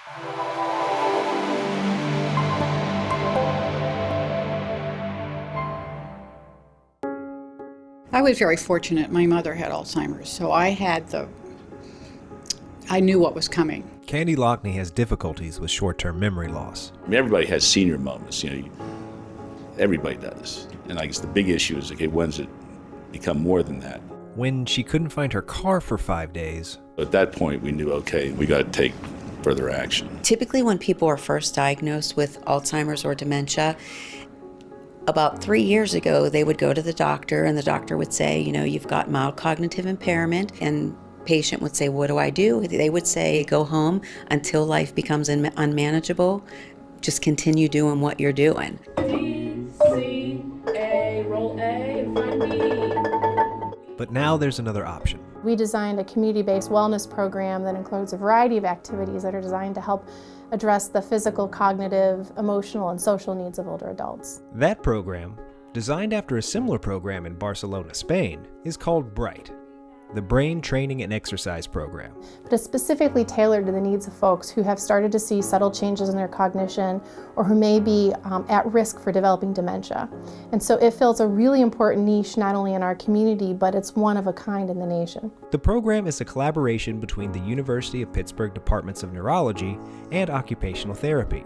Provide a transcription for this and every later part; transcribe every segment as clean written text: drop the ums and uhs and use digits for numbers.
I was very fortunate. My mother had Alzheimer's, so I knew what was coming. Candy Lockney has difficulties with short-term memory loss. I mean, everybody has senior moments, everybody does. And I guess the big issue is, okay, when does it become more than that? When she couldn't find her car for 5 days. At that point, we knew, okay, we got to take further action. Typically, when people are first diagnosed with Alzheimer's or dementia, about 3 years ago, they would go to the doctor, and the doctor would say, you've got mild cognitive impairment, and patient would say, what do I do? They would say, go home until life becomes unmanageable. Just continue doing what you're doing. D, C, A, roll A, and find B. But now there's another option. We designed a community-based wellness program that includes a variety of activities that are designed to help address the physical, cognitive, emotional, and social needs of older adults. That program, designed after a similar program in Barcelona, Spain, is called BRiTE, the Brain Training and Exercise Program. But it's specifically tailored to the needs of folks who have started to see subtle changes in their cognition or who may be at risk for developing dementia. And so it fills a really important niche not only in our community, but it's one of a kind in the nation. The program is a collaboration between the University of Pittsburgh Departments of Neurology and Occupational Therapy,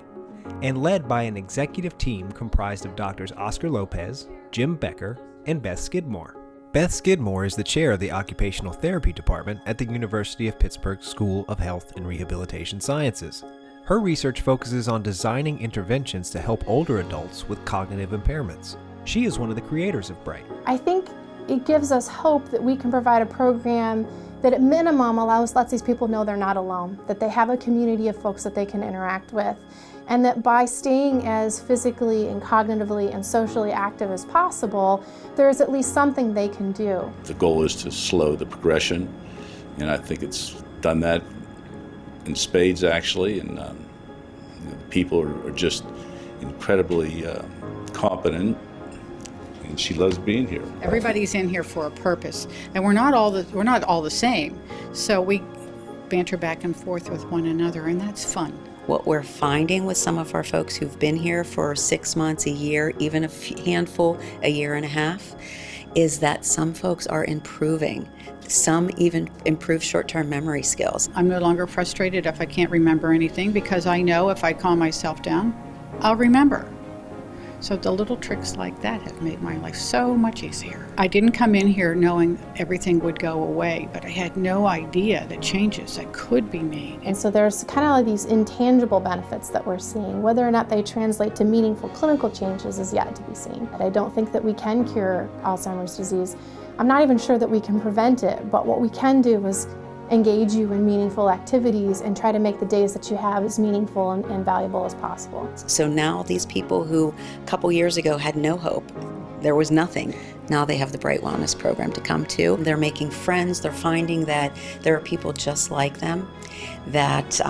and led by an executive team comprised of Drs. Oscar Lopez, Jim Becker, and Beth Skidmore. Beth Skidmore is the chair of the Occupational Therapy Department at the University of Pittsburgh School of Health and Rehabilitation Sciences. Her research focuses on designing interventions to help older adults with cognitive impairments. She is one of the creators of BRiTE. I think it gives us hope that we can provide a program that at minimum lets these people know they're not alone, that they have a community of folks that they can interact with, and that by staying as physically and cognitively and socially active as possible, there's at least something they can do. The goal is to slow the progression, and I think it's done that in spades, actually, and people are just incredibly competent, and she loves being here. Everybody's in here for a purpose, and we're not all the same, so we banter back and forth with one another, and that's fun. What we're finding with some of our folks who've been here for 6 months, a year, even a handful, a year and a half, is that some folks are improving. Some even improve short-term memory skills. I'm no longer frustrated if I can't remember anything, because I know if I calm myself down, I'll remember. So the little tricks like that have made my life so much easier. I didn't come in here knowing everything would go away, but I had no idea the changes that could be made. And so there's kind of like these intangible benefits that we're seeing. Whether or not they translate to meaningful clinical changes is yet to be seen. I don't think that we can cure Alzheimer's disease. I'm not even sure that we can prevent it, but what we can do is engage you in meaningful activities and try to make the days that you have as meaningful and valuable as possible. So now these people who a couple years ago had no hope, there was nothing, now they have the BRiTE Wellness Program to come to. They're making friends, they're finding that there are people just like them, that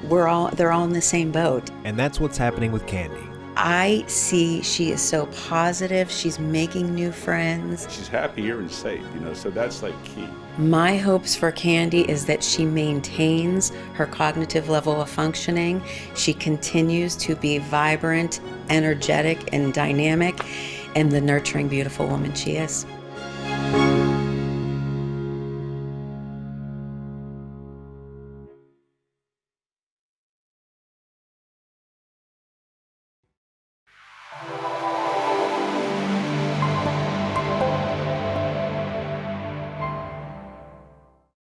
they're all in the same boat. And that's what's happening with Candy. I see she is so positive, she's making new friends. She's happier and safe, so that's like key. My hopes for Candy is that she maintains her cognitive level of functioning. She continues to be vibrant, energetic, and dynamic, and the nurturing, beautiful woman she is.